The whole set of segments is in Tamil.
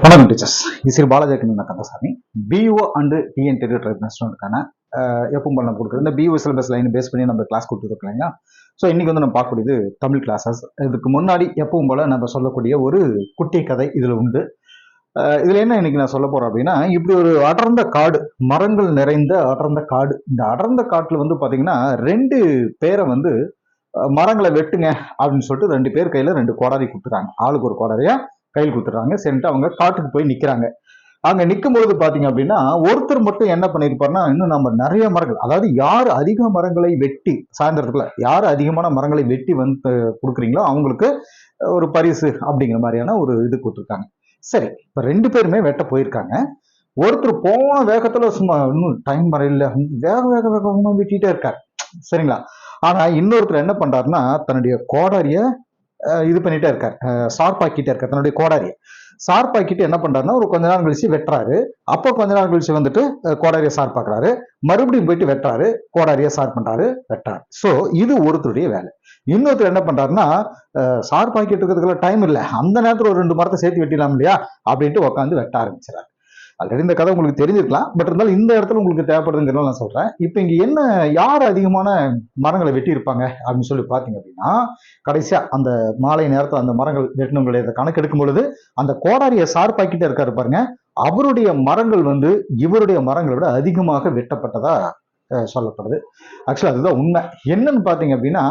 வணக்கம் டீச்சர்ஸ். இது Balaji Kandasamy. PO and TNT ட்ரைப்னஸ்க்கான எப்பவும் நம்ம கொடுக்குறது இந்த பிஓ சிலபஸ் லைன் பேஸ் பண்ணி நம்ம கிளாஸ் கொடுத்துருக்கோம் இல்லைங்களா. ஸோ இன்னைக்கு வந்து நம்ம பார்க்கக்கூடியது தமிழ் கிளாஸஸ். இதுக்கு முன்னாடி எப்பவும் போல நம்ம சொல்லக்கூடிய ஒரு குட்டி கதை இதில் உண்டு. இதில் என்ன இன்னைக்கு நான் சொல்ல போறேன் அப்படின்னா, இப்படி ஒரு அடர்ந்த காடு, மரங்கள் நிறைந்த அடர்ந்த காடு. இந்த அடர்ந்த காட்டில் வந்து பார்த்தீங்கன்னா 2 பேரை வந்து மரங்களை வெட்டுங்க அப்படின்னு சொல்லிட்டு 2 பேர் கையில 2 கோடாரி கொடுத்துறாங்க. ஆளுக்கு ஒரு கோடாரியா கையில் கொடுத்துறாங்க. சரின்ட்டு அவங்க காட்டுக்கு போய் நிக்கிறாங்க. அங்க நிற்கும் பொழுது பாத்தீங்க அப்படின்னா, ஒருத்தர் மட்டும் என்ன பண்ணிருப்பாருன்னா, இன்னும் நம்ம நிறைய மரங்கள், அதாவது யார் அதிக மரங்களை வெட்டி சாயந்தரத்துல யார் அதிகமான மரங்களை வெட்டி வந்து கொடுக்குறீங்களோ அவங்களுக்கு ஒரு பரிசு அப்படிங்கிற மாதிரியான ஒரு இது கொடுத்துருக்காங்க. சரி, இப்ப 2 பேருமே வெட்ட போயிருக்காங்க. ஒருத்தர் போன வேகத்துல சும்மா இன்னும் டைம் வரையில வேக வேக வேகமா வெட்டிட்டே இருக்காரு. சரிங்களா. ஆனா இன்னொருத்தர் என்ன பண்றாருன்னா, தன்னுடைய கோடாரிய இது பண்ணிட்டே இருக்காரு, ஷார்ப்பாக்கிட்டே இருக்காரு. தன்னுடைய கோடாரியை ஷார்ப்பாக்கிட்டு என்ன பண்றாருன்னா, ஒரு கொஞ்ச நேரம் கழிச்சு வெட்டுறாரு. அப்போ கொஞ்ச நேரம் கழிச்சு வந்துட்டு கோடாரியை ஷார்ப்பாக்குறாரு. மறுபடியும் போயிட்டு வெட்டுறாரு, கோடாரியை ஷார்ப் பண்றாரு, வெட்டுறாரு. ஸோ இது ஒருத்தருடைய வேலை. இன்னொருத்தர் என்ன பண்றாருன்னா, ஷார்ப்பாக்கிட்டு இருக்கிறதுக்குள்ள டைம் இல்லை, அந்த நேரத்தில் ஒரு 2 மரத்தை சேர்த்து வெட்டிடலாம் இல்லையா அப்படின்ட்டு உட்காந்து வெட்ட ஆரம்பிச்சிடறாரு. ஆல்ரெடி இந்த கதை உங்களுக்கு தெரிஞ்சிருக்கலாம், பட் இருந்தாலும் இந்த இடத்துல உங்களுக்கு தேவைப்படுதுங்கிறத நான் சொல்றேன். இப்போ இங்க என்ன, யார் அதிகமான மரங்களை வெட்டி இருப்பாங்க அப்படின்னு சொல்லி பாத்தீங்க அப்படின்னா, கடைசியா அந்த மாலை நேரத்தில் அந்த மரங்கள் வெட்டணுங்களுடைய கணக்கு எடுக்கும் பொழுது அந்த கோடாரியை ஷார்ப்பாக்கிட்டே இருக்காரு பாருங்க, அவருடைய மரங்கள் வந்து இவருடைய மரங்களை விட அதிகமாக வெட்டப்பட்டதா சொல்லப்படுது. ஆக்சுவலா அதுதான் உண்மை. என்னன்னு பாத்தீங்க அப்படின்னா,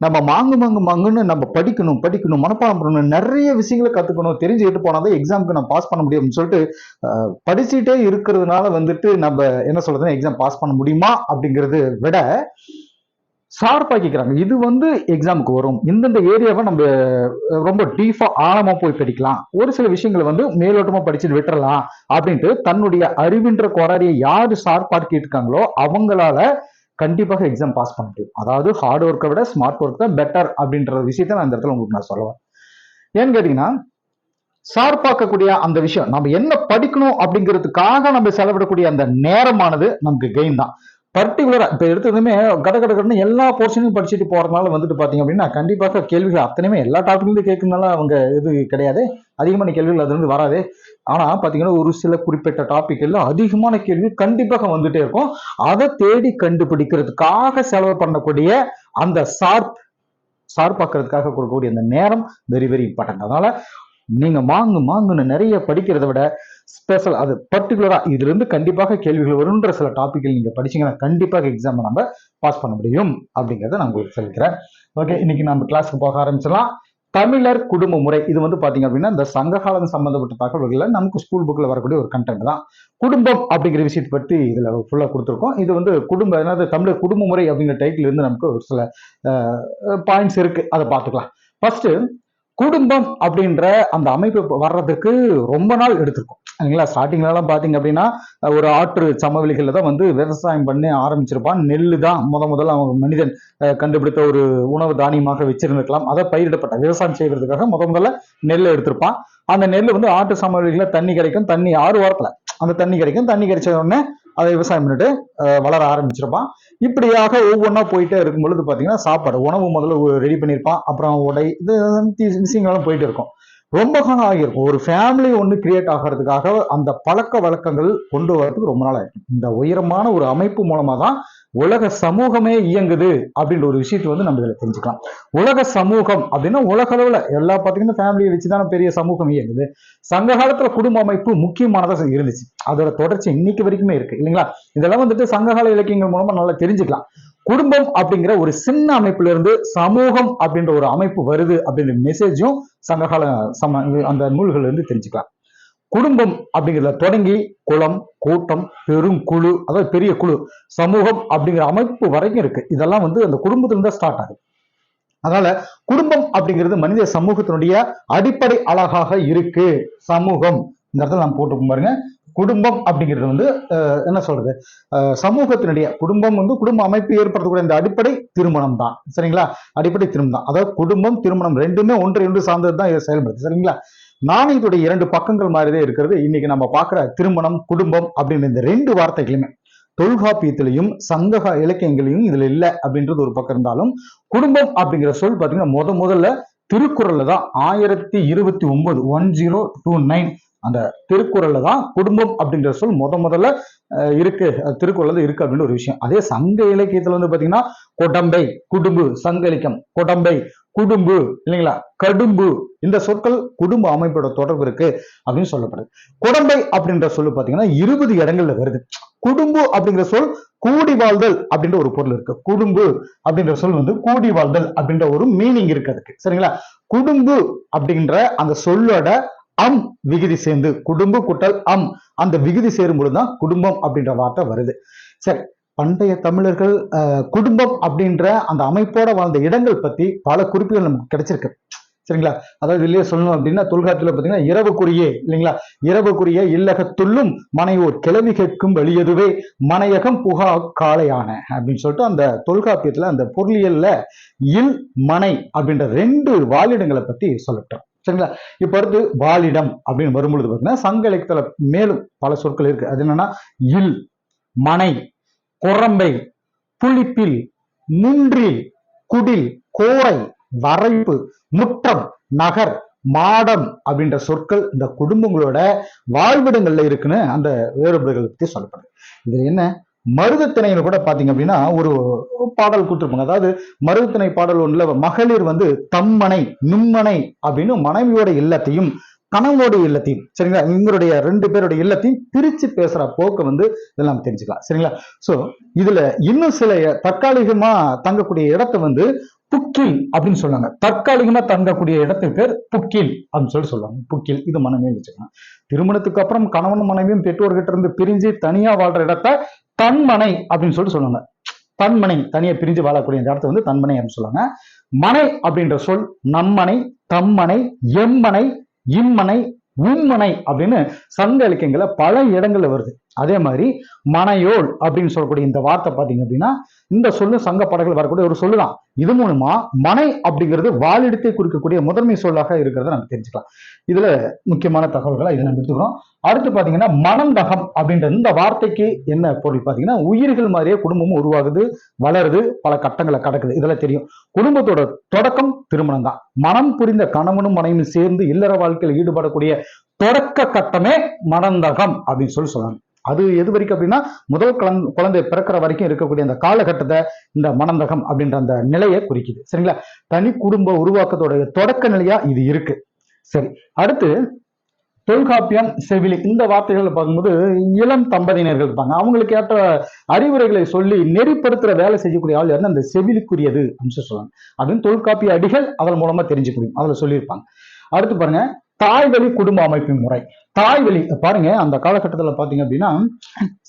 நம்ம மாங்குன்னு நம்ம படிக்கணும் மனப்பாடம் பண்ணணும், நிறைய விஷயங்களை கத்துக்கணும், தெரிஞ்சுக்கிட்டு போனாதான் எக்ஸாமுக்கு நம்ம பாஸ் பண்ண முடியும் அப்படின்னு சொல்லிட்டு படிச்சுட்டே இருக்கிறதுனால வந்துட்டு நம்ம என்ன சொல்றதுன்னா எக்ஸாம் பாஸ் பண்ண முடியுமா அப்படிங்கிறது விட ஷார்ப்பாக்கிக்கிறாங்க. இது வந்து எக்ஸாமுக்கு வரும், இந்தந்த ஏரியாவை நம்ம ரொம்ப டீப்பா ஆழமா போய் படிக்கலாம், ஒரு சில விஷயங்களை வந்து மேலோட்டமா படிச்சுட்டு விட்டுறலாம் அப்படின்ட்டு தன்னுடைய அறிவின்ற கோடாரியை யாரு ஷார்ப்பாக்கிட்டு இருக்காங்களோ அவங்களால கண்டிப்பாக எக்ஸாம் பாஸ் பண்ண முடியும். அதாவது ஹார்ட் ஒர்க்கை விட ஸ்மார்ட் ஒர்க் தான் பெட்டர் அப்படின்ற விஷயத்த நான் இந்த இடத்துல உங்களுக்கு நான் சொல்லுவேன். ஏன்னு கேட்டீங்கன்னா, ஷார்ப்பாக்கக்கூடிய அந்த விஷயம், நம்ம என்ன படிக்கணும் அப்படிங்கிறதுக்காக நம்ம செலவிடக்கூடிய அந்த நேரமானது நமக்கு கெயின் தான். பர்டிகுலரா இப்ப எடுத்ததுமே கடன்னு எல்லா போர்ஷனையும் படிச்சுட்டு போறதுனால வந்துட்டு பாத்தீங்க அப்படின்னா, கண்டிப்பாக கேள்விகள் அத்தனையுமே எல்லா டாபிக்ல கேட்கறதுனால அவங்க இது கிடையாது, அதிகமான கேள்விகள் அதுல இருந்து வராது. ஆனா பாத்தீங்கன்னா, ஒரு சில குறிப்பிட்ட டாபிக் எல்லாம் அதிகமான கேள்வி கண்டிப்பாக வந்துட்டே இருக்கும். அதை தேடி கண்டுபிடிக்கிறதுக்காக செலவு பண்ணக்கூடிய அந்த ஷார்ப்பாக்குறதுக்காக கொடுக்கக்கூடிய அந்த நேரம் வெரி வெரி இம்பார்ட்டன்ட். அதனால நீங்க மாங்குன்னு நிறைய படிக்கிறத விட ஸ்பெஷல், அது பர்டிகுலரா இதுல இருந்து கண்டிப்பாக கேள்விகள் வரும்ன்ற சில டாபிக்கள் நீங்க படிச்சீங்கன்னா கண்டிப்பாக எக்ஸாம் நம்ம பாஸ் பண்ண முடியும் அப்படிங்கிறத நான் உங்களுக்கு சொல்லிக்கிறேன். ஓகே, இன்னைக்கு நம்ம கிளாஸ்க்கு போக ஆரம்பிச்சிடலாம். தமிழர் குடும்ப முறை, இது வந்து பாத்தீங்க அப்படின்னா இந்த சங்ககாலம் சம்பந்தப்பட்ட தகவல்கள் நமக்கு ஸ்கூல் புக்ல வரக்கூடிய ஒரு கண்டென்ட் தான். குடும்பம் அப்படிங்கிற விஷயத்தை பற்றி இதுல ஃபுல்லா கொடுத்துருக்கோம். இது வந்து குடும்ப, அதாவது தமிழர் குடும்ப முறை அப்படிங்கிற டைட்டில் இருந்து நமக்கு ஒரு சில பாயிண்ட்ஸ் இருக்கு, அதை பார்த்துக்கலாம். ஃபர்ஸ்ட், குடும்பம் அப்படின்ற அந்த அமைப்பு வர்றதுக்கு ரொம்ப நாள் எடுத்திருக்கும் இல்லைங்களா. ஸ்டார்டிங்லாம் பாத்தீங்க அப்படின்னா ஒரு ஆற்று சமவெளிகள்ல தான் வந்து விவசாயம் பண்ணி ஆரம்பிச்சிருப்பான். நெல்லு தான் முதல்ல அவன் மனிதன் கண்டுபிடித்த ஒரு உணவு தானியமாக வச்சிருந்திருக்கலாம். அதை பயிரிடப்பட்ட விவசாயம் செய்வதற்காக முதல்ல நெல்லை எடுத்திருப்பான். அந்த நெல் வந்து ஆற்று சமவெளிகளில் தண்ணி கிடைக்கும், தண்ணி 6 வாரத்துல அந்த தண்ணி கிடைக்கும், தண்ணி கிடைச்ச உடனே அதை விவசாயம் பண்ணிட்டு வளர ஆரம்பிச்சிருப்பான். இப்படியாக ஒவ்வொன்றா போயிட்டே இருக்கும் பொழுது பாத்தீங்கன்னா, சாப்பாடு உணவு முதல்ல ரெடி பண்ணியிருப்பான், அப்புறம் உடை, இது விஷயங்கள்லாம் போயிட்டு இருக்கும். ரொம்ப காலம் ஆகியிருக்கும். ஒரு ஃபேமிலி ஒன்று கிரியேட் ஆகிறதுக்காக அந்த பழக்க வழக்கங்கள் கொண்டு வரதுக்கு ரொம்ப நாள் ஆகிருக்கும். இந்த உயரமான ஒரு அமைப்பு மூலமா தான் உலக சமூகமே இயங்குது அப்படின்ற ஒரு விஷயத்தை வந்து நம்ம இதில் தெரிஞ்சுக்கலாம். உலக சமூகம் அப்படின்னா உலக அளவுல எல்லா பார்த்தீங்கன்னா ஃபேமிலியை வச்சுதான் பெரிய சமூகம் இயங்குது. சங்க காலத்துல குடும்ப அமைப்பு முக்கியமானதாக இருந்துச்சு, அதோட தொடர்ச்சி இன்னைக்கு வரைக்குமே இருக்கு இல்லைங்களா. இதெல்லாம் வந்துட்டு சங்ககால இலக்கியங்கள் மூலமா நல்லா தெரிஞ்சுக்கலாம். குடும்பம் அப்படிங்கிற ஒரு சின்ன அமைப்புல இருந்து சமூகம் அப்படின்ற ஒரு அமைப்பு வருது அப்படின்ற மெசேஜும் சங்ககால அந்த நூல்கள் இருந்து தெரிஞ்சுக்கலாம். குடும்பம் அப்படிங்கிறத தொடங்கி குளம், கூட்டம், பெருங்குழு, அதாவது பெரிய குழு, சமூகம் அப்படிங்கிற அமைப்பு வரைக்கும் இருக்கு. இதெல்லாம் வந்து அந்த குடும்பத்திலிருந்து ஸ்டார்ட் ஆகுது. அதனால குடும்பம் அப்படிங்கிறது மனித சமூகத்தினுடைய அடிப்படை அழகாக இருக்கு. சமூகம் இந்த இடத்துல நான் போட்டு பாருங்க. குடும்பம் அப்படிங்கிறது வந்து என்ன சொல்றது, சமூகத்தினுடைய குடும்பம் வந்து குடும்ப அமைப்பு ஏற்படுத்தக்கூடிய இந்த அடிப்படை திருமணம் தான். சரிங்களா, அடிப்படை திருமணம் தான். அதாவது குடும்பம் திருமணம் ரெண்டுமே ஒன்று சார்ந்தது தான் செயல்படுது. சரிங்களா, நாணயத்துடைய 2 பக்கங்கள் மாதிரிதான் இருக்கிறது இன்னைக்கு நம்ம பார்க்கிற திருமணம், குடும்பம் அப்படின்னு இந்த 2 வார்த்தைகளுமே தொல்காப்பியத்திலையும் சங்க இலக்கியங்களையும் இதுல இல்லை அப்படின்றது ஒரு பக்கம் இருந்தாலும், குடும்பம் அப்படிங்கிற சொல் பாத்தீங்கன்னா முதல்ல திருக்குறள்ல தான் 1029 1029 அந்த திருக்குறள்ல தான் குடும்பம் அப்படின்ற சொல் முதல்ல இருக்கு, திருக்குறள் இருக்கு அப்படின்னு ஒரு விஷயம். அதே சங்க இலக்கியத்துல வந்து பாத்தீங்கன்னா கொடம்பை குடும்பு, சங்க இலக்கியம் கொடம்பை குடும்பு இல்லைங்களா, கடும்பு, இந்த சொற்கள் குடும்ப அமைப்போட தொடர்பு இருக்கு அப்படின்னு சொல்லப்படுது. கொடம்பை அப்படின்ற சொல்லு பாத்தீங்கன்னா 20 இடங்கள்ல வருது. குடும்பு அப்படிங்கிற சொல் கூடி வாழ்தல் அப்படின்ற ஒரு பொருள் இருக்கு. குடும்பு அப்படின்ற சொல் வந்து கூடி வாழ்தல் அப்படின்ற ஒரு மீனிங் இருக்கு அதுக்கு, சரிங்களா. குடும்பு அப்படின்ற அந்த சொல்லோட அம் விகுதி சேர்ந்து, குடும்பு கூட்டல் அம், அந்த விகுதி சேரும் பொழுதுதான் குடும்பம் அப்படின்ற வார்த்தை வருது. சரி, பண்டைய தமிழர்கள் குடும்பம் அப்படின்ற அந்த அமைப்போட வாழ்ந்த இடங்கள் பத்தி பல குறிப்புகள் நமக்கு கிடைச்சிருக்கு, சரிங்களா. அதாவது வெளியே சொல்லணும் அப்படின்னா தொல்காப்பியத்துல பாத்தீங்கன்னா இரவுக்குரியே இல்லைங்களா, இரவுக்குரிய இல்லகத்துள்ளும் மனையோர் கிளவி கேட்கும் வெளியதுவே மனையகம் புகா காளையான அப்படின்னு சொல்லிட்டு அந்த தொல்காப்பியத்துல அந்த பொருளியல்ல இல் மனை அப்படின்ற 2 வாழிடங்களை பத்தி சொல்லட்டோம், சரிங்களா. இப்ப அடுத்து வாழிடம் அப்படின்னு வரும்பொழுது பாத்தீங்கன்னா சங்க இலக்கியத்துல மேலும் பல சொற்கள் இருக்கு. அது என்னன்னா இல், மனை, குரம்பை, புளிப்பில், முன்றில், குடில், கோரை, வரைப்பு, முற்றம், நகர், மாடம் அப்படின்ற சொற்கள் இந்த குடும்பங்களோட வாழ்விடங்கள்ல இருக்குன்னு அந்த வேறுபாடுகளை பத்தி சொல்லப்படுது. இது என்ன, மருதத்திணையில கூட பாத்தீங்க அப்படின்னா ஒரு பாடல் கொடுத்துருப்பாங்க. அதாவது மருதத்திணை பாடல் ஒன்றுல மகளிர் வந்து தம்மனை நும்மனை அப்படின்னு மனைவியோட இல்லத்தையும் கணவனோட இல்லத்தையும், சரிங்களா, இவங்களுடைய 2 பேருடைய இல்லத்தையும் பிரிச்சு பேசுற போக்க வந்து இதெல்லாம் தெரிஞ்சுக்கலாம், சரிங்களா. சோ இதுல இன்னும் சில தற்காலிகமா தங்கக்கூடிய இடத்தை வந்து புக்கில் அப்படின்னு சொல்லுவாங்க. தற்காலிகமா தங்கக்கூடிய இடத்துக்கு பேர் புக்கில் அப்படின்னு சொல்லுவாங்க. புக்கில், இது மனமே வச்சுக்கலாம். திருமணத்துக்கு அப்புறம் கணவன் மனைவியும் பெற்றோர்கிட்ட இருந்து பிரிஞ்சு தனியா வாழ்ற இடத்த தன்மனை அப்படின்னு சொல்லுவாங்க. தன்மனை, தனியா பிரிஞ்சு வாழக்கூடிய இந்த இடத்த வந்து தன்மனை அப்படின்னு சொல்லுவாங்க. மனை அப்படின்ற சொல் நம்மனை, தம்மனை, எம்மனை, இம்மனை, உம்மனை அப்படின்னு சங்க இலக்கியங்கள்ல பல இடங்கள்ல வருது. அதே மாதிரி மனையோல் அப்படின்னு சொல்லக்கூடிய இந்த வார்த்தை பாத்தீங்க அப்படின்னா இந்த சொல்லு சங்க பாடல்கள் வரக்கூடிய ஒரு சொல்லுதான். இது மூலமா மனை அப்படிங்கிறது வாழிடத்தை குறிக்கக்கூடிய முதன்மை சொல்லாக இருக்கிறத நம்ம தெரிஞ்சுக்கலாம். இதுல முக்கியமான தகவல்களை இதை நம்ம எடுத்துக்கிறோம். அடுத்து பாத்தீங்கன்னா மனந்தகம் அப்படின்ற இந்த வார்த்தைக்கு என்ன பொருள் பாத்தீங்கன்னா உயிர்கள் மாதிரியே குடும்பமும் உருவாகுது, வளருது, பல கட்டங்களை கடக்குது, இதெல்லாம் தெரியும். குடும்பத்தோட தொடக்கம் திருமணம் தான். மனம் புரிந்த கணவனும் மனைவியும் சேர்ந்து இல்லற வாழ்க்கையில் ஈடுபடக்கூடிய தொடக்க கட்டமே மனந்தகம் அப்படின்னு சொல்லுவாங்க. அது எது வரைக்கும் அப்படின்னா முதல் குழந்தை பிறக்கிற வரைக்கும் இருக்கக்கூடிய அந்த காலகட்டத்தை இந்த மனந்தகம் அப்படின்ற அந்த நிலையை குறிக்குது, சரிங்களா. தனி குடும்ப உருவாக்கத்தோட தொடக்க நிலையா இது இருக்கு. சரி, அடுத்து தொல்காப்பியம், செவிலி, இந்த வார்த்தைகள் பார்க்கும்போது இளம் தம்பதியினர்கள் இருப்பாங்க. அவங்களுக்கு ஏற்ற அறிவுரைகளை சொல்லி நெறிப்படுத்துற வேலை செய்யக்கூடிய ஆள் யாருன்னா அந்த செவிலிக்குரியது அப்படின்னு சொல்லுவாங்க. அதுவும் தொல்காப்பிய அடிகள் அதன் மூலமா தெரிஞ்சுக்க அதுல சொல்லியிருப்பாங்க. அடுத்து பாருங்க தாய்வழி குடும்ப அமைப்பு முறை. தாய்வழி பாருங்க, அந்த காலகட்டத்துல பாத்தீங்க அப்படின்னா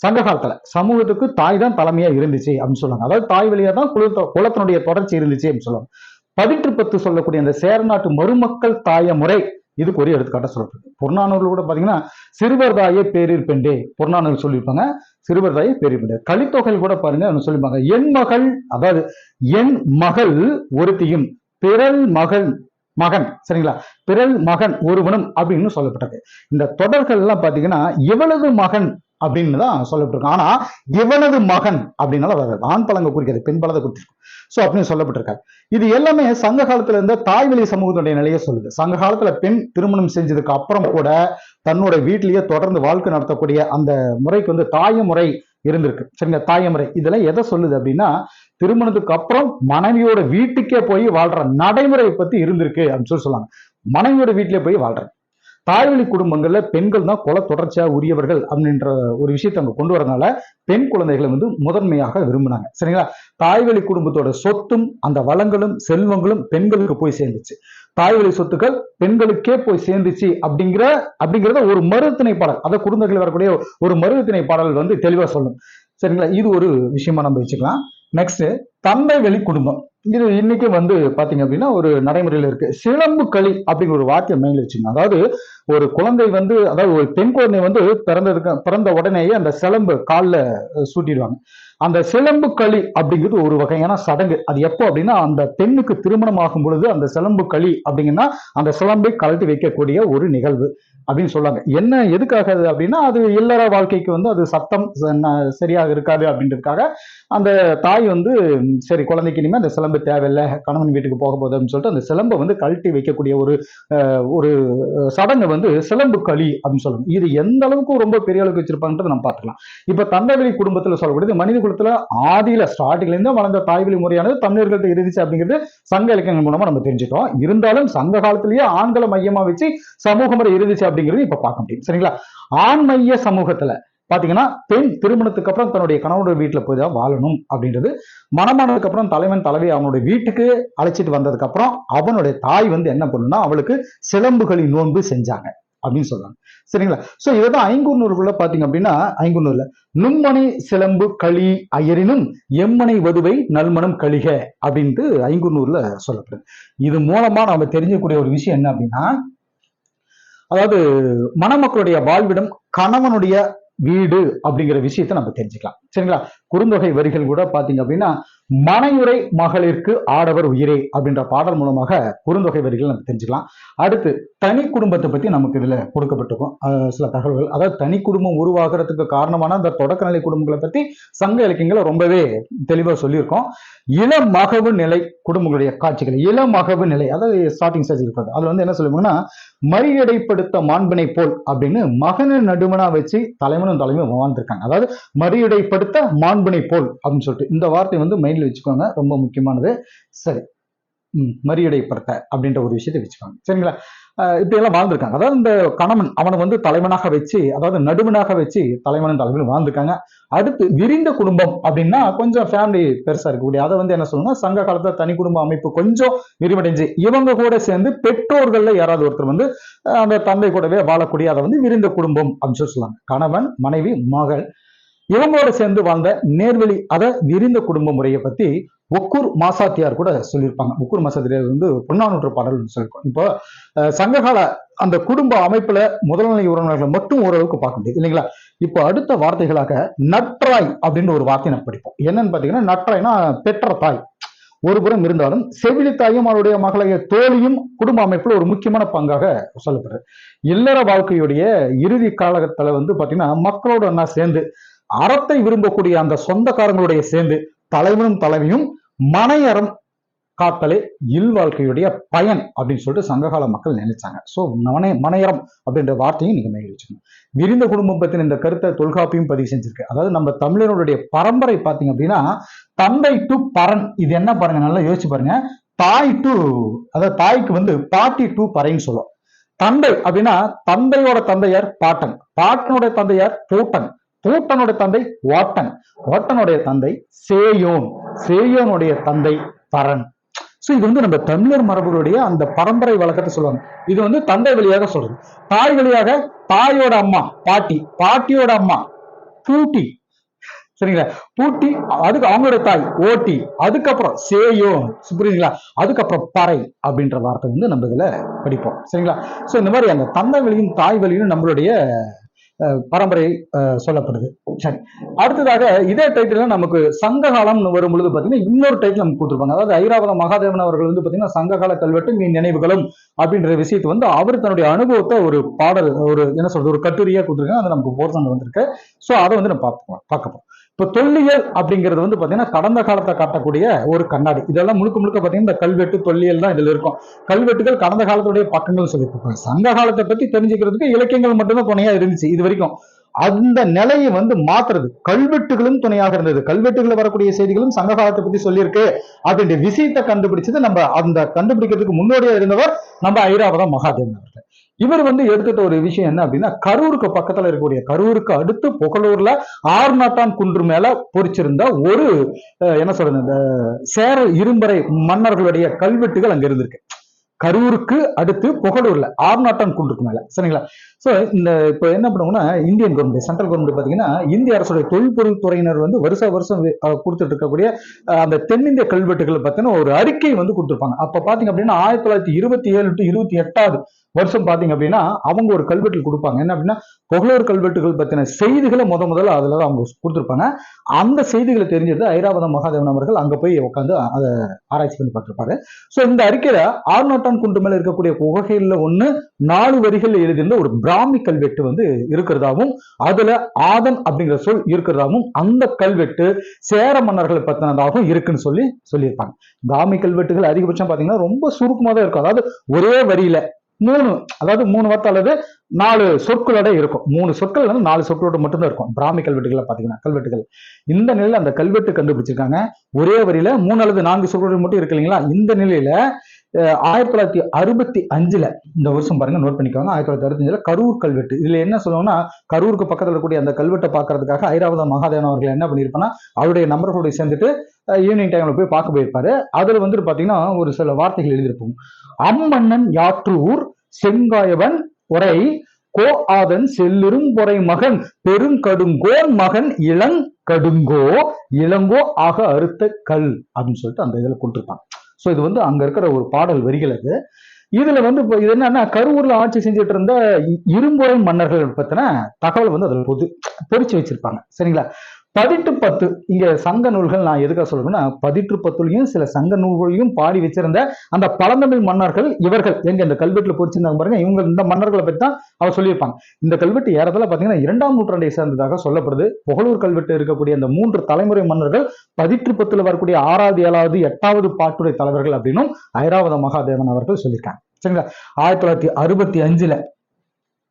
சங்க காலத்துல சமூகத்துக்கு தாய் தான் தலைமையா இருந்துச்சு அப்படின்னு சொல்லுவாங்க. அதாவது தாய் வழியா தான் குலத்தினுடைய தொடர்ச்சி இருந்துச்சு அப்படின்னு சொல்லுவாங்க. 18 சொல்லக்கூடிய அந்த சேரநாட்டு மருமக்கள் தாய முறை இதுக்கு ஒரு எடுத்துக்காட்ட சொல்லப்படுது. புறநானூர்ல கூட பாத்தீங்கன்னா சிறுவர் தாயே பேரிர் பெண்டே, புறநானூர் சொல்லியிருப்பாங்க சிறுவர் தாயே பேரிர் பெண்டே. கலித்தொகையில் கூட பாருங்க சொல்லியிருப்பாங்க என் மகள், அதாவது என் மகள் ஒருத்தியும் பிறல் மகள் மகன், சரிங்களா, பிறல் மகன் ஒருவனும் அப்படின்னு சொல்லப்பட்டது. இந்த தொடர்கள் எல்லாம் பாத்தீங்கன்னா இவளது மகன் அப்படின்னு தான் சொல்லப்பட்டிருக்கும். ஆனா இவனது மகன் அப்படின்னால ஆண் பழங்க குறிக்கிறது, பெண் பழத்தை குறிச்சிருக்கும். சோ அப்படின்னு சொல்லப்பட்டிருக்காரு. இது எல்லாமே சங்க காலத்துல இருந்த தாய்வழி சமூகத்துடைய நிலையை சொல்லுது. சங்க காலத்துல பெண் திருமணம் செஞ்சதுக்கு அப்புறம் கூட தன்னோட வீட்டிலேயே தொடர்ந்து வாழ்க்கை நடத்தக்கூடிய அந்த முறைக்கு வந்து தாய முறை இருந்திருக்கு, சரிங்க. தாய முறை இதெல்லாம் எதை சொல்லுது அப்படின்னா திருமணத்துக்கு அப்புறம் மனைவியோட வீட்டுக்கே போய் வாழ்ற நடைமுறை பத்தி இருந்திருக்கு அப்படின்னு சொல்லுவாங்க. மனைவியோட வீட்டிலே போய் வாழ்ற தாய்வழி குடும்பங்கள்ல பெண்கள் தான் குல தொடர்ச்சியா உரியவர்கள் அப்படின்ற ஒரு விஷயத்தை அங்க கொண்டு வரதுனால பெண் குழந்தைகளை வந்து முதன்மையாக விரும்பினாங்க, சரிங்களா. தாய்வழி குடும்பத்தோட சொத்தும் அந்த வளங்களும் செல்வங்களும் பெண்களுக்கு போய் சேர்ந்துச்சு. தாய்வழி சொத்துக்கள் பெண்களுக்கே போய் சேர்ந்துச்சு அப்படிங்கிறத ஒரு மருத்திணை பாடல், அதை குடும்பங்கள் வரக்கூடிய ஒரு மருத்திணை பாடல் வந்து தெளிவா சொல்லும், சரிங்களா. இது ஒரு விஷயமா நம்ம வச்சுக்கலாம். நெக்ஸ்ட் தந்தை வழி குடும்பம். இது இன்னைக்கு வந்து பாத்தீங்க அப்படின்னா ஒரு நடைமுறையில இருக்கு. சிலம்பு களி அப்படிங்கிற ஒரு வார்த்தையை மைண்ட்ல வச்சுக்கோங்க. அதாவது ஒரு குழந்தை வந்து, அதாவது ஒரு பெண் குழந்தை வந்து பிறந்த உடனேயே அந்த சிலம்பு காலில் சூட்டிடுவாங்க. அந்த சிலம்பு களி அப்படிங்கிறது ஒரு வகையான சடங்கு. அது எப்போ அப்படின்னா அந்த பெண்ணுக்கு திருமணம் ஆகும் பொழுது அந்த சிலம்பு களி அப்படிங்கன்னா அந்த சிலம்பை கழட்டி வைக்கக்கூடிய ஒரு நிகழ்வு. அப்படின்னு சொல்லுவாங்க. என்ன எதுக்காக அது அப்படின்னா, அது இல்லற வாழ்க்கைக்கு வந்து அது சத்தம் சரியாக இருக்காது அப்படின்றதுக்காக அந்த தாய் வந்து சரி குழந்தைக்கு இனிமே அந்த சிலம்பு தேவையில்லை, கணவன் வீட்டுக்கு போக போகுது அப்படின்னு சொல்லிட்டு அந்த சிலம்பை வந்து கழட்டி வைக்கக்கூடிய ஒரு சடங்கு வந்து சிலம்பு களி அப்படின்னு சொல்லுவாங்க. இது எந்த அளவுக்கு ரொம்ப பெரிய அளவுக்கு வச்சிருப்பாங்கன்றதை நம்ம பார்த்துக்கலாம். இப்ப தந்தைவழி குடும்பத்துல சொல்லக்கூடியது மனித குலத்துல ஆதியில ஸ்டார்டிங்ல இருந்து வளர்ந்த தாய்வழி முறையானது தமிழர்கள்ட்ட இருந்துச்சு அப்படிங்கிறது சங்க இலக்கியங்கள் மூலமா நம்ம தெரிஞ்சுட்டோம். இருந்தாலும் சங்க காலத்திலேயே ஆண்களை மையமா வச்சு சமூக முறை இருந்துச்சு அப்படிங்கிறது இப்ப பார்க்க முடியும். சரிங்களா? ஆண் மைய சமூகத்துல பாத்தீங்கன்னா பெண் திருமணத்துக்கு அப்புறம் தன்னுடைய கணவனுடைய வீட்டுல போய் தான் வாழணும் அப்படின்றது, மனமானதுக்கு அப்புறம் தலைவன் தலைவி அவனுடைய வீட்டுக்கு அழைச்சிட்டு வந்ததுக்கு அப்புறம் அவனுடைய தாய் வந்து என்ன பண்ணுன்னா அவளுக்கு சிலம்புகளின் நோன்பு செஞ்சாங்க அப்படின்னு சொல்றாங்க. சரிங்களா? சோ இதுதான் ஐங்குறுநூறுக்குள்ள பாத்தீங்க அப்படின்னா, ஐங்குறுநூறுல நும்மனை சிலம்பு களி அயரினும் எம்மனை வதுவை நல்மணம் கழிக அப்படின்ட்டு ஐங்குறுநூறுல சொல்லப்படுது. இது மூலமா நாம தெரிஞ்சக்கூடிய ஒரு விஷயம் என்ன அப்படின்னா, அதாவது மணமக்களுடைய வாழ்விடம் கணவனுடைய வீடு அப்படிங்கிற விஷயத்தை நம்ம தெரிஞ்சுக்கலாம். சரிங்களா? குறுந்தொகை வரிகள் கூட பாத்தீங்க அப்படின்னா, மனையுறை மகளிருக்கு ஆடவர் உயிரே அப்படின்ற பாடல் மூலமாக குறுந்தொகை வரிகள் நம்ம தெரிஞ்சுக்கலாம். அடுத்து தனி குடும்பத்தை பத்தி நமக்கு இதுல கொடுக்கப்பட்டிருக்கும் சில தகவல்கள். அதாவது தனி குடும்பம் உருவாகிறதுக்கு காரணமான அந்த தொடக்க நிலை குடும்பங்களை பத்தி சங்க இலக்கியங்களை ரொம்பவே தெளிவா சொல்லியிருக்கோம். இளமகவு நிலை குடும்பங்களுடைய காட்சிகள், இளமகவு நிலை அதாவது ஸ்டார்டிங் ஸ்டேஜ் இருக்கிறது. அதுல வந்து என்ன சொல்லுவாங்கன்னா, மறியடைப்படுத்த மாண்பினை போல் அப்படின்னு மகனை நடுவனா வச்சு தலைவனும் தலைமையும் வாழ்ந்திருக்காங்க. அதாவது மறியடைப்படுத்த மாண்பினை போல் அப்படின்னு சொல்லிட்டு இந்த வார்த்தை வந்து மைண்ட்ல வச்சுக்கோங்க, ரொம்ப முக்கியமானது. சரி, மறியடைப்படுத்த அப்படின்ற ஒரு விஷயத்தை வச்சுக்கோங்க. சரிங்களா? இப்படி எல்லாம் வாழ்ந்திருக்காங்க. அதாவது இந்த கணவன் அவனை வந்து தலைவனாக வச்சு, அதாவது நடுவனாக வச்சு தலைவனும் தலைவனும் வாழ்ந்திருக்காங்க. அடுத்து விரிந்த குடும்பம் அப்படின்னா கொஞ்சம் ஃபேமிலி பெருசா இருக்கக்கூடிய அதை வந்து என்ன சொல்லணும்னா, சங்க காலத்துல தனி குடும்ப அமைப்பு கொஞ்சம் விரிவடைஞ்சு இவங்க கூட சேர்ந்து பெற்றோர்கள்ல யாராவது ஒருத்தர் வந்து அந்த தந்தை கூடவே வாழக்கூடிய அதை வந்து விரிந்த குடும்பம் அப்படின்னு சொல்லி சொல்லுவாங்க. கணவன், மனைவி, மகள் இவங்களோட சேர்ந்து வாழ்ந்த நேர்வழி அத விரிந்த குடும்ப முறையை பத்தி ஒக்கூர் மாசாத்தியார் கூட சொல்லியிருப்பாங்க. ஒக்கூர் மாசாத்தியார் வந்து புறநானூற்று பாடல் சொல்லியிருக்கோம். இப்போ சங்ககால அந்த குடும்ப அமைப்புல முதல்நிலை உறவினர்களை மட்டும் ஓரளவுக்கு பார்க்க முடியும் இல்லைங்களா? இப்போ அடுத்த வார்த்தைகளாக நற்றாய் அப்படின்னு ஒரு வார்த்தை நம்ம படிப்போம். என்னன்னு பாத்தீங்கன்னா, நற்றாய்னா பெற்ற தாய் ஒரு புறம் இருந்தாலும் செவிலி தாயும் அவருடைய மகளைய தோழியும் குடும்ப அமைப்புல ஒரு முக்கியமான பங்காக சொல்லப்படுறது. இல்லற வாழ்க்கையுடைய இறுதி காலகட்டத்துல வந்து பாத்தீங்கன்னா மக்களோட ஒன்னா சேர்ந்து அறத்தை விரும்பக்கூடிய அந்த சொந்தக்காரங்களுடைய சேர்ந்து தலைவனும் தலைவியும் மனையறம் காத்தலே இல் வாழ்க்கையுடைய பயன் அப்படின்னு சொல்லிட்டு சங்ககால மக்கள் நினைச்சாங்க. சோ மனையறம் அப்படின்ற வார்த்தையும் நீங்க மேலே வச்சுக்கணும். விரிந்த குடும்பம் பத்தின இந்த கருத்தை தொல்காப்பியும் பதிவு செஞ்சிருக்கு. அதாவது நம்ம தமிழர்களுடைய பரம்பரை பாத்தீங்க அப்படின்னா, தந்தை டு பரன், இது என்ன பாருங்க, நல்லா யோசிச்சு பாருங்க. தாய் டு, அதாவது தாய்க்கு வந்து பாட்டி டு பறைன்னு சொல்லுவோம். தந்தை அப்படின்னா தந்தையோட தந்தையார் பாட்டன், பாட்டனுடைய தந்தையார் பூட்டன், பூட்டனுடைய தந்தை ஓட்டன், ஓட்டனுடைய தந்தை சேயோன், சேயோனுடைய தந்தை பரன். சோ இது வந்து நம்ம தமிழர் மரபுகளுடைய அந்த பரம்பரை வழக்கத்தை சொல்லுவாங்க. இது வந்து தந்தை வழியாக சொல்றது. தாய் வழியாக தாயோட அம்மா பாட்டி, பாட்டியோட அம்மா பூட்டி, சரிங்களா? பூட்டி, அதுக்கு அவங்களோட தாய் ஓட்டி, அதுக்கப்புறம் சேயோ, புரியுதுங்களா? அதுக்கப்புறம் பறை அப்படின்ற வார்த்தை வந்து நம்ம இதுல படிப்போம். சரிங்களா? சோ இந்த மாதிரி அந்த தந்தை வழியும் தாய் வழியும் நம்மளுடைய பரம்பரை சொல்லப்படுது. சரி, அடுத்ததாக இதே டைட்டில் நமக்கு சங்க காலம் வரும் பொழுது பாத்தீங்கன்னா இன்னொரு டைட்டில் நமக்கு கொடுத்துருப்பாங்க. அதாவது ஐராவத மகாதேவன் அவர்கள் வந்து பாத்தீங்கன்னா சங்ககால கல்வெட்டு மீன் நினைவுகளும் அப்படின்ற விஷயத்தை வந்து அவர் தன்னுடைய அனுபவத்தை ஒரு பாடல், ஒரு என்ன சொல்றது, ஒரு கட்டுரையா கொடுத்துருக்காங்க. அது நமக்கு போர்சன் வந்திருக்கு. சோ அதை வந்து நம்ம பார்க்க போறோம். இப்ப தொல்லியல் அப்படிங்கிறது வந்து பாத்தீங்கன்னா கடந்த காலத்தை காட்டக்கூடிய ஒரு கண்ணாடி. இதெல்லாம் முழுக்க முழுக்க பாத்தீங்கன்னா இந்த கல்வெட்டு தொல்லியல் தான் இதுல இருக்கும். கல்வெட்டுகள் கடந்த காலத்துடைய பக்கங்கள் சொல்லியிருப்பாங்க. சங்க காலத்தை பத்தி தெரிஞ்சுக்கிறதுக்கு இலக்கியங்கள் மட்டும்தான் துணையா இருந்துச்சு இது வரைக்கும். அந்த நிலையை வந்து மாத்துறது கல்வெட்டுகளும் துணையாக இருந்தது. கல்வெட்டுகள் வரக்கூடிய செய்திகளும் சங்க காலத்தை பத்தி சொல்லியிருக்கு அப்படின்ற விஷயத்தை கண்டுபிடிச்சது நம்ம அந்த கண்டுபிடிக்கிறதுக்கு முன்னோடியா இருந்தவர் நம்ம ஐராவத மகாதேவன் அவர்கள். இவர் வந்து எடுத்துட்ட ஒரு விஷயம் என்ன அப்படின்னா, கரூருக்கு பக்கத்துல இருக்கக்கூடிய, கரூருக்கு அடுத்து புகழூர்ல ஆறுநாட்டான் குன்று மேல பொறிச்சிருந்த ஒரு என்ன சொல்றது, இந்த சேர இரும்பறை மன்னர்களுடைய கல்வெட்டுகள் அங்க இருந்திருக்கு. கரூருக்கு அடுத்து புகழூர்ல ஆறுநாட்டான் குன்றுக்கு மேல, சரிங்களா? சோ இந்த இப்ப என்ன பண்ணுவோம்னா, இந்தியன் கவர்மெண்ட், சென்ட்ரல் கவர்மெண்ட் பாத்தீங்கன்னா இந்திய அரசுடைய தொல்பொருள் துறையினர் வந்து வருஷம் கொடுத்துட்டு இருக்கக்கூடிய அந்த தென்னிந்திய கல்வெட்டுகள் பத்தின ஒரு அறிக்கை வந்து கொடுத்துருப்பாங்க. அப்ப பாத்தீங்க அப்படின்னா 1927 to 28 வருஷம் பாத்தீங்க அப்படின்னா அவங்க ஒரு கல்வெட்டு கொடுப்பாங்க. என்ன அப்படின்னா புகழூர் கல்வெட்டுகள் பத்தின செய்திகளை முதல்ல அதுலதான் அவங்க கொடுத்துருப்பாங்க. அந்த செய்திகளை தெரிஞ்சது ஐராவதம் மகாதேவன் அவர்கள் அங்க போய் உட்காந்து அதை ஆராய்ச்சி பண்ணி பார்த்திருப்பாரு. சோ இந்த அறிக்கையில ஆறுநாட்டான் குன்று மேல இருக்கக்கூடிய குகைகள்ல ஒண்ணு 4 வரிகள் எழுதியிருந்த ஒரு பிராமி கல்வெட்டு வந்து இருக்கிறதாவும், அதுல ஆதன் அப்படிங்கிற சொல் இருக்கிறதாவும், அந்த கல்வெட்டு சேர மன்னர்களை பத்தினதாகவும் இருக்குன்னு சொல்லியிருப்பாங்க. பிராமி கல்வெட்டுகள் அதிகபட்சம் பாத்தீங்கன்னா ரொம்ப சுருக்கமா தான் இருக்கும். அதாவது ஒரே வரியில 3 வார்த்தை அல்லது 4 சொற்களோட இருக்கும். 3 சொற்கள் வந்து 4 சொற்களோட மட்டும்தான் இருக்கும் பிராமி கல்வெட்டுகளை பாத்தீங்கன்னா. கல்வெட்டுகள் இந்த நிலையில அந்த கல்வெட்டு கண்டுபிடிச்சிருக்காங்க. ஒரே வரியில 3 அல்லது 4 சொற்களோட மட்டும் இருக்கு இல்லைங்களா? இந்த நிலையில 1965 இந்த வருஷம் பாருங்க, நோட் பண்ணிக்கோங்க. 1965 கரூர் கல்வெட்டு. இதுல என்ன சொல்லுவோம்னா, கரூருக்கு பக்கத்துல கூடிய அந்த கல்வெட்டை பாக்குறதுக்காக ஐராவதம் மகாதேவன் அவர்கள் என்ன பண்ணிருப்பாங்கன்னா, அவருடைய நண்பர்களோட சேர்ந்துட்டு ஈவினிங் டைம்ல போய் பார்க்க போயிருப்பாரு. அதுல வந்து பாத்தீங்கன்னா ஒரு சில வார்த்தைகள் எழுதியிருப்போம். அம்மன்னன் யாற்றூர் செங்காயவன் உரை கோ ஆதன் செல்லிரும் பொறை மகன் பெருங்கடுங்கோன் மகன் இளங்கடுங்கோ இளங்கோ ஆக அறுத்த கல் அப்படின்னு சொல்லிட்டு அந்த இதுல கொடுத்துருப்பாங்க. சோ இது வந்து அங்க இருக்கிற ஒரு பாடல் வரிகள். அது இதுல வந்து இப்போ இது என்னன்னா, கரூர்ல ஆட்சி செஞ்சுட்டு இருந்த இரும்பொறை மன்னர்கள் பத்தின தகவல் வந்து அதுல பொறிச்சு வச்சிருப்பாங்க. சரிங்களா? 1810 இங்க சங்க நூல்கள் நான் எதுக்காக சொல்றேன்னா, 1810 சில சங்க நூல்களையும் பாடி வச்சிருந்த அந்த பழந்தமிழ் மன்னர்கள் இவர்கள் எங்க இந்த கல்வெட்டுல பொறிச்சிருந்தாங்க பாருங்க. இவங்க இந்த மன்னர்களை பத்தி தான் அவர் சொல்லியிருப்பாங்க. இந்த கல்வெட்டு ஏறதால பாத்தீங்கன்னா 2ஆம் நூற்றாண்டை சேர்ந்ததாக சொல்லப்படுது. புகழூர் கல்வெட்டு இருக்கக்கூடிய அந்த 3 தலைமுறை மன்னர்கள் 1810 வரக்கூடிய 6வது 7வது 8வது பாட்டுடை தலைவர்கள் அப்படின்னும் ஐராவத மகாதேவன் அவர்கள் சொல்லியிருக்காங்க. சரிங்களா? 1965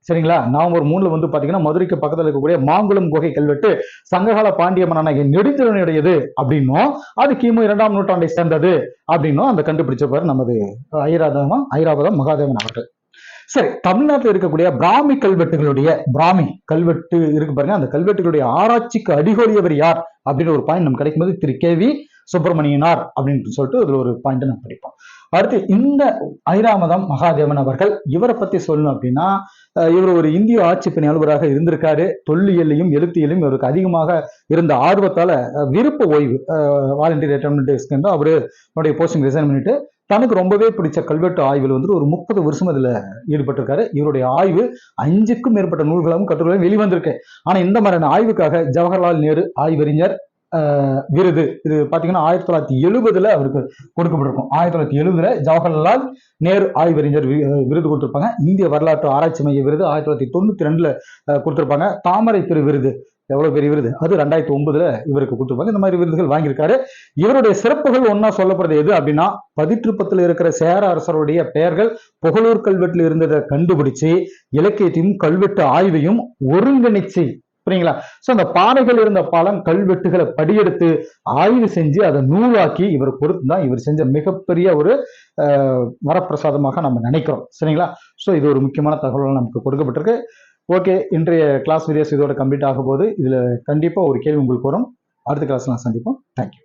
சரிங்களா, நவம்பர் 3 வந்து பாத்தீங்கன்னா மதுரைக்கு பக்கத்துல இருக்கக்கூடிய மாங்குளம் குகை கல்வெட்டு சங்ககால பாண்டிய மன்னனாகிய நெடுஞ்செழியனுடையது அப்படின்னும், அது கிமு 2ஆம் நூற்றாண்டை சேர்ந்தது அப்படின்னும் அந்த கண்டுபிடிச்சவர் நமது ஐராவதம் மகாதேவன் அவர்கள். சரி, தமிழ்நாட்டில் இருக்கக்கூடிய பிராமி கல்வெட்டுகளுடைய பிராமி கல்வெட்டு இருக்கு பாருங்க, அந்த கல்வெட்டுகளுடைய ஆராய்ச்சிக்கு அடிகோலியவர் யார் அப்படின்னு ஒரு பாயிண்ட் நமக்கு கிடைக்கும்போது திரு KV சுப்பிரமணியனார் அப்படின்னு சொல்லிட்டு இதுல ஒரு பாயிண்ட் நம்ம படிப்போம். அடுத்து இந்த ஐராவதம் மகாதேவன் அவர்கள் இவரை பத்தி சொல்லணும் அப்படின்னா, இவர் ஒரு இந்திய ஆட்சி பணி அலுவலராக இருந்திருக்காரு. தொல்லியலையும் எழுத்தியலையும் இவருக்கு அதிகமாக இருந்த ஆர்வத்தால விருப்ப ஓய்வு வாலண்டியர் ரிட்டையர்மெண்ட் அவருடைய போஸ்டிங் ரிசைன் பண்ணிட்டு தனக்கு ரொம்பவே பிடிச்ச கல்வெட்டு ஆய்வில் வந்து ஒரு 30 வருஷம் இதுல ஈடுபட்டிருக்காரு. இவருடைய ஆய்வு 5க்கும் மேற்பட்ட நூல்களும் கட்டுரைகளும் வெளிவந்திருக்கு. ஆனா இந்த மாதிரியான ஆய்வுக்காக ஜவஹர்லால் நேரு ஆய்வறிஞர் விருது இது பாத்தீங்கன்னா 1970 அவருக்கு கொடுக்கப்பட்டிருக்கும். 1970 ஜவஹர்லால் நேரு ஆய்வறிஞர் விருது கொடுத்திருப்பாங்க. இந்திய வரலாற்று ஆராய்ச்சி மைய விருது 1992 கொடுத்திருப்பாங்க. தாமரை திரு விருது எவ்வளவு பெரிய விருது, அது 2009 இவருக்கு கொடுத்திருப்பாங்க. இந்த மாதிரி விருதுகள் வாங்கியிருக்காரு. இவருடைய சிறப்புகள் ஒன்னா சொல்லப்படுறது எது அப்படின்னா, 1810 இருக்கிற சேர அரசருடைய பெயர்கள் புகழூர் கல்வெட்டில் இருந்ததை கண்டுபிடிச்சு இலக்கியத்தையும் கல்வெட்டு ஆய்வையும் ஒருங்கிணைச்சு, புரியுங்களா? சோ அந்த பாறைகள் இருந்த கல்வெட்டுகளை படியெடுத்து ஆய்வு செஞ்சு அதை நூலாக்கி இவர் பொறுத்துதான் இவர் செஞ்ச மிகப்பெரிய ஒரு வரப்பிரசாதமாக நம்ம நினைக்கிறோம். சரிங்களா? சோ இது ஒரு முக்கியமான தகவல்கள் நமக்கு கொடுக்கப்பட்டிருக்கு. ஓகே, இன்றைய கிளாஸ் வீடியோஸ் இதோட கம்ப்ளீட் ஆக போது இதுல கண்டிப்பா ஒரு கேள்வி உங்களுக்கு வரும். அடுத்த கிளாஸ் நான் சந்திப்போம். தேங்க்யூ.